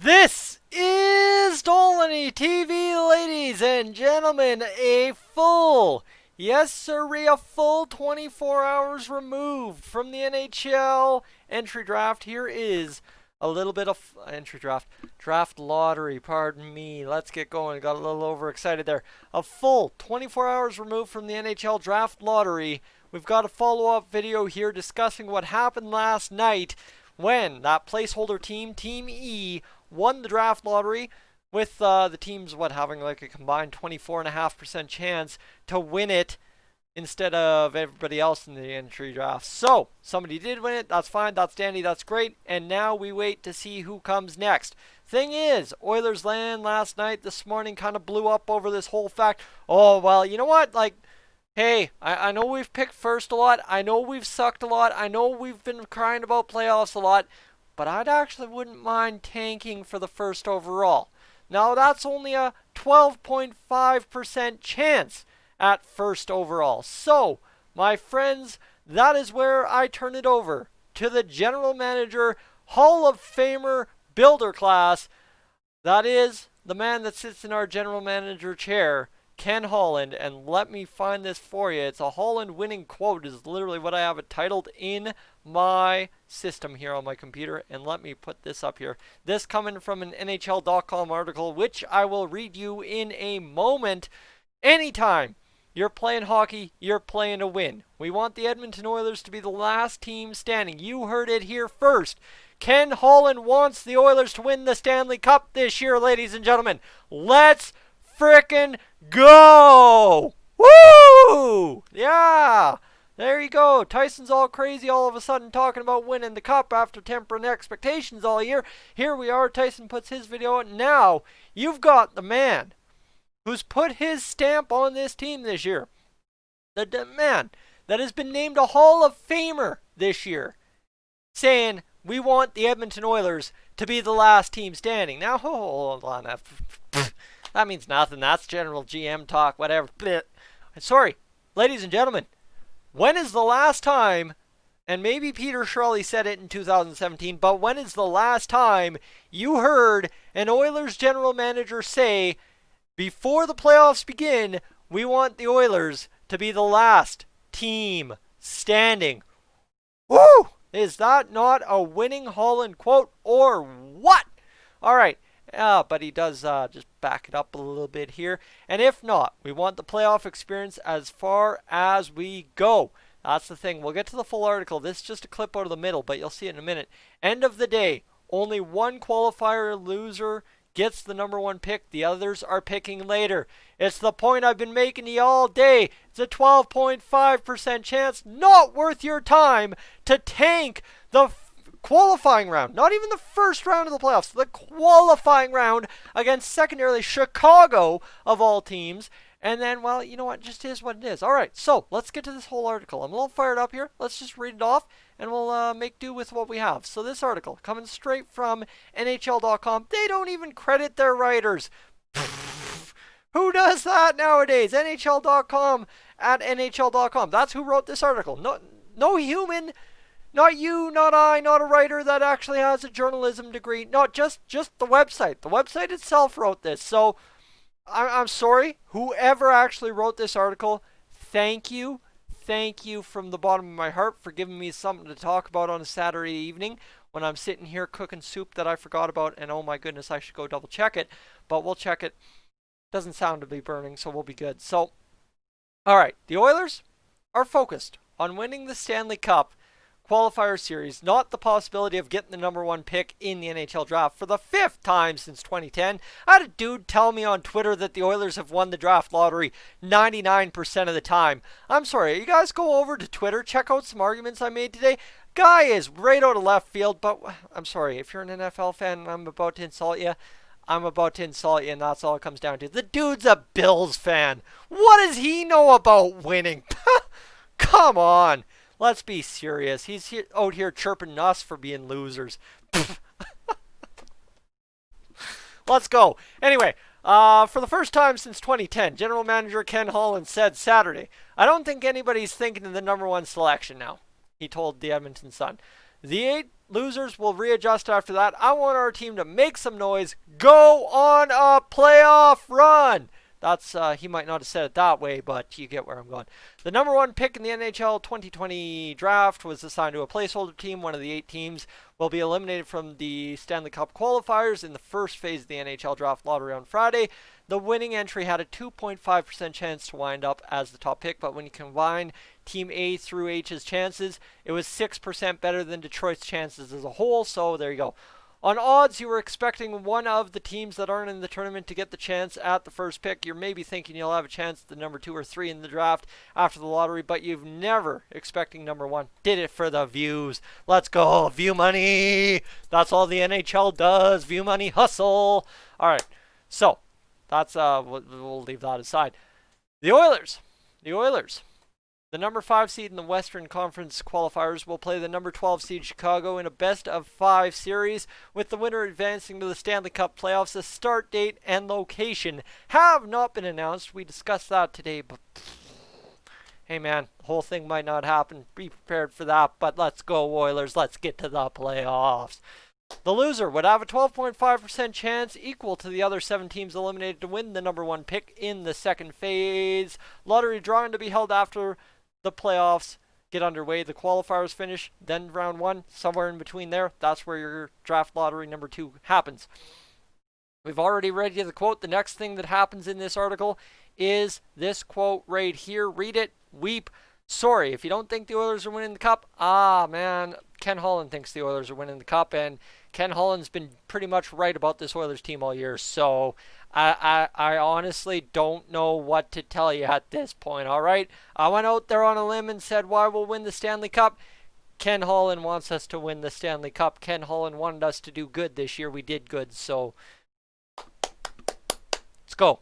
This is Dolynny TV, ladies and gentlemen. Yes sirree, a full 24 hours removed from the NHL Entry Draft. Here is a little bit of draft lottery, pardon me. Let's get going. Got a little overexcited there. A full 24 hours removed from the NHL Draft Lottery. We've got a follow-up video here discussing what happened last night when that placeholder team, Team E, won the draft lottery with the teams, having like a combined 24.5% chance to win it instead of everybody else in the entry draft. So, somebody did win it. That's fine. That's dandy. That's great. And now we wait to see who comes next. Thing is, Oilers land last night, this morning, kind of blew up over this whole fact. Oh, well, you know what? Hey, I know we've picked first a lot. I know we've sucked a lot. I know we've been crying about playoffs a lot. But I'd actually wouldn't mind tanking for the first overall. Now, that's only a 12.5% chance at first overall. So, my friends, that is where I turn it over to the general manager, Hall of Famer, builder class. That is the man that sits in our general manager chair, Ken Holland, and let me find this for you. It's a Holland winning quote is literally what I have it titled in my system here on my computer, and let me put this up here. This coming from an NHL.com article, which I will read you in a moment. Anytime you're playing hockey, you're playing to win. We want the Edmonton Oilers to be the last team standing. You heard it here first. Ken Holland wants the Oilers to win the Stanley Cup this year, ladies and gentlemen. Let's frickin' go! Woo! Yeah! There you go. Tyson's all crazy all of a sudden talking about winning the cup after tempering expectations all year. Here we are. Tyson puts his video out. Now, you've got the man who's put his stamp on this team this year. The man that has been named a Hall of Famer this year, saying, we want the Edmonton Oilers to be the last team standing. Now, hold on. That means nothing. That's general GM talk, whatever. Sorry, ladies and gentlemen. When is the last time, and maybe Peter Shirley said it in 2017, but when is the last time you heard an Oilers general manager say, before the playoffs begin, we want the Oilers to be the last team standing? Woo! Is that not a winning Holland quote or what? All right. But he does just back it up a little bit here. And if not, we want the playoff experience as far as we go. That's the thing. We'll get to the full article. This is just a clip out of the middle, but you'll see it in a minute. End of the day, only one qualifier loser gets the number one pick. The others are picking later. It's the point I've been making to you all day. It's a 12.5% chance. Not worth your time to tank the qualifying round, not even the first round of the playoffs, the qualifying round against secondarily Chicago of all teams. And then, well, you know what, just is what it is. All right, so let's get to this whole article. I'm a little fired up here. Let's just read it off and we'll make do with what we have. So this article coming straight from NHL.com. They don't even credit their writers. Who does that nowadays? NHL.com at NHL.com. That's who wrote this article. No human. Not you, not I, not a writer that actually has a journalism degree. No, just the website. The website itself wrote this. So, I'm sorry. Whoever actually wrote this article, thank you. Thank you from the bottom of my heart for giving me something to talk about on a Saturday evening when I'm sitting here cooking soup that I forgot about. And oh my goodness, I should go double check it. But we'll check it. Doesn't sound to be burning, so we'll be good. So, alright. The Oilers are focused on winning the Stanley Cup qualifier series, not the possibility of getting the number one pick in the NHL draft for the 5th time since 2010. I had a dude tell me on Twitter that the Oilers have won the draft lottery 99% of the time. I'm sorry, you guys go over to Twitter, check out some arguments I made today. Guy is right out of left field, but I'm sorry, if you're an NFL fan and I'm about to insult you, I'm about to insult you, and that's all it comes down to. The dude's a Bills fan. What does he know about winning? Come on. Let's be serious. He's out here chirping us for being losers. Let's go. Anyway, for the first time since 2010, General Manager Ken Holland said Saturday, I don't think anybody's thinking of the number one selection now, he told the Edmonton Sun. The 8 losers will readjust after that. I want our team to make some noise, go on a playoff run. That's he might not have said it that way, but you get where I'm going. The number 1 pick in the NHL 2020 draft was assigned to a placeholder team. One of the 8 teams will be eliminated from the Stanley Cup qualifiers in the first phase of the NHL draft lottery on Friday. The winning entry had a 2.5% chance to wind up as the top pick, but when you combine Team A through H's chances, it was 6% better than Detroit's chances as a whole, so there you go. On odds, you were expecting one of the teams that aren't in the tournament to get the chance at the first pick. You're maybe thinking you'll have a chance at the number 2 or 3 in the draft after the lottery, but you've never expecting number 1. Did it for the views. Let's go, view money. That's all the NHL does. View money, hustle. All right, so that's we'll leave that aside. The Oilers. The number 5 seed in the Western Conference qualifiers will play the number 12 seed Chicago in a best-of-5 series, with the winner advancing to the Stanley Cup playoffs. The start date and location have not been announced. We discussed that today, but hey man, the whole thing might not happen. Be prepared for that, but let's go Oilers. Let's get to the playoffs. The loser would have a 12.5% chance, equal to the other 7 teams eliminated, to win the number 1 pick in the second phase. Lottery drawing to be held after the playoffs get underway. The qualifiers finish, then round 1, somewhere in between there. That's where your draft lottery number 2 happens. We've already read you the quote. The next thing that happens in this article is this quote right here. Read it, weep. Sorry, if you don't think the Oilers are winning the cup, man, Ken Holland thinks the Oilers are winning the cup, and Ken Holland's been pretty much right about this Oilers team all year, so I honestly don't know what to tell you at this point, all right? I went out there on a limb and said, why we'll win the Stanley Cup? Ken Holland wants us to win the Stanley Cup. Ken Holland wanted us to do good this year. We did good, so let's go.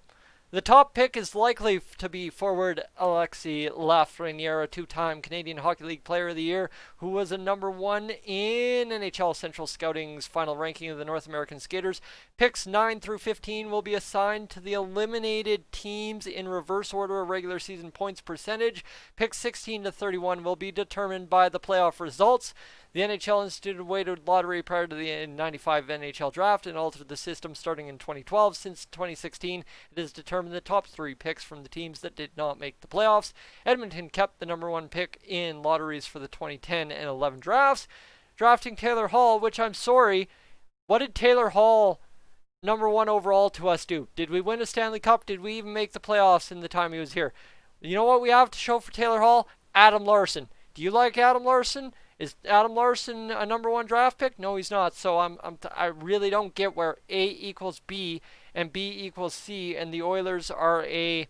The top pick is likely to be forward Alexis Lafreniere, a 2-time Canadian Hockey League Player of the Year, who was a number 1 in NHL Central Scouting's final ranking of the North American skaters. Picks 9 through 15 will be assigned to the eliminated teams in reverse order of regular season points percentage. Picks 16 to 31 will be determined by the playoff results. The NHL instituted a weighted lottery prior to the 95 NHL draft and altered the system starting in 2012. Since 2016, it has determined the top 3 picks from the teams that did not make the playoffs. Edmonton kept the number 1 pick in lotteries for the 2010 and 11 drafts, drafting Taylor Hall, which I'm sorry, what did Taylor Hall, number 1 overall, to us do? Did we win a Stanley Cup? Did we even make the playoffs in the time he was here? You know what we have to show for Taylor Hall? Adam Larson. Do you like Adam Larson? Is Adam Larson a number 1 draft pick? No, he's not. So I really don't get where A equals B and B equals C, and the Oilers are a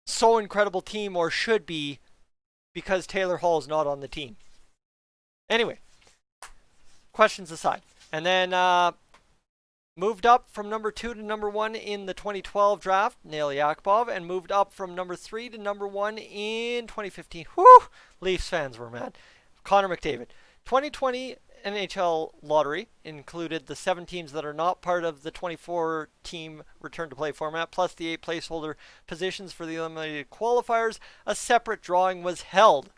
so incredible team, or should be, because Taylor Hall is not on the team. Anyway, questions aside. And then moved up from number 2 to number 1 in the 2012 draft, Nail Yakupov, and moved up from number 3 to number 1 in 2015. Whew! Leafs fans were mad. Connor McDavid. 2020 NHL lottery included the 7 teams that are not part of the 24-team return-to-play format, plus the 8 placeholder positions for the eliminated qualifiers. A separate drawing was held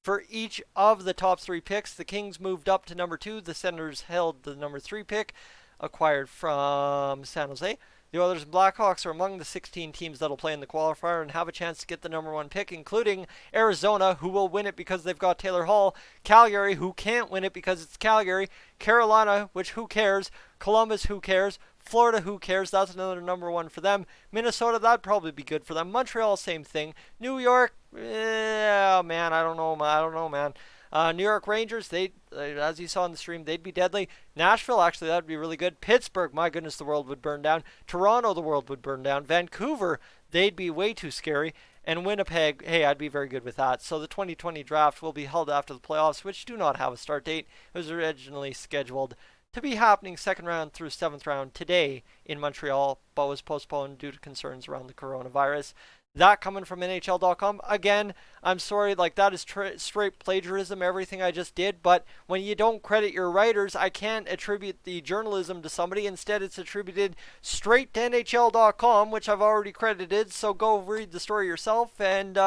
for each of the top 3 picks. The Kings moved up to number 2. The Senators held the number 3 pick, acquired from San Jose. The Oilers and Blackhawks are among the 16 teams that will play in the qualifier and have a chance to get the number 1 pick, including Arizona, who will win it because they've got Taylor Hall, Calgary, who can't win it because it's Calgary, Carolina, which who cares, Columbus, who cares, Florida, who cares, that's another number 1 for them, Minnesota, that'd probably be good for them, Montreal, same thing, New York, man, I don't know, man. New York Rangers, they, as you saw on the stream, they'd be deadly. Nashville, actually, that would be really good. Pittsburgh, my goodness, the world would burn down. Toronto, the world would burn down. Vancouver, they'd be way too scary. And Winnipeg, hey, I'd be very good with that. So the 2020 draft will be held after the playoffs, which do not have a start date. It was originally scheduled to be happening 2nd round through 7th round today in Montreal, but was postponed due to concerns around the coronavirus. That coming from NHL.com. Again, I'm sorry, like that is straight plagiarism, everything I just did. But when you don't credit your writers, I can't attribute the journalism to somebody. Instead, it's attributed straight to NHL.com, which I've already credited. So go read the story yourself. And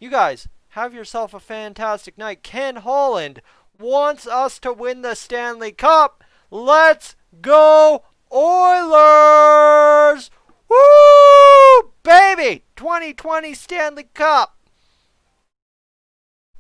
you guys, have yourself a fantastic night. Ken Holland wants us to win the Stanley Cup. Let's go Oilers! Woo! Baby! 2020 Stanley Cup!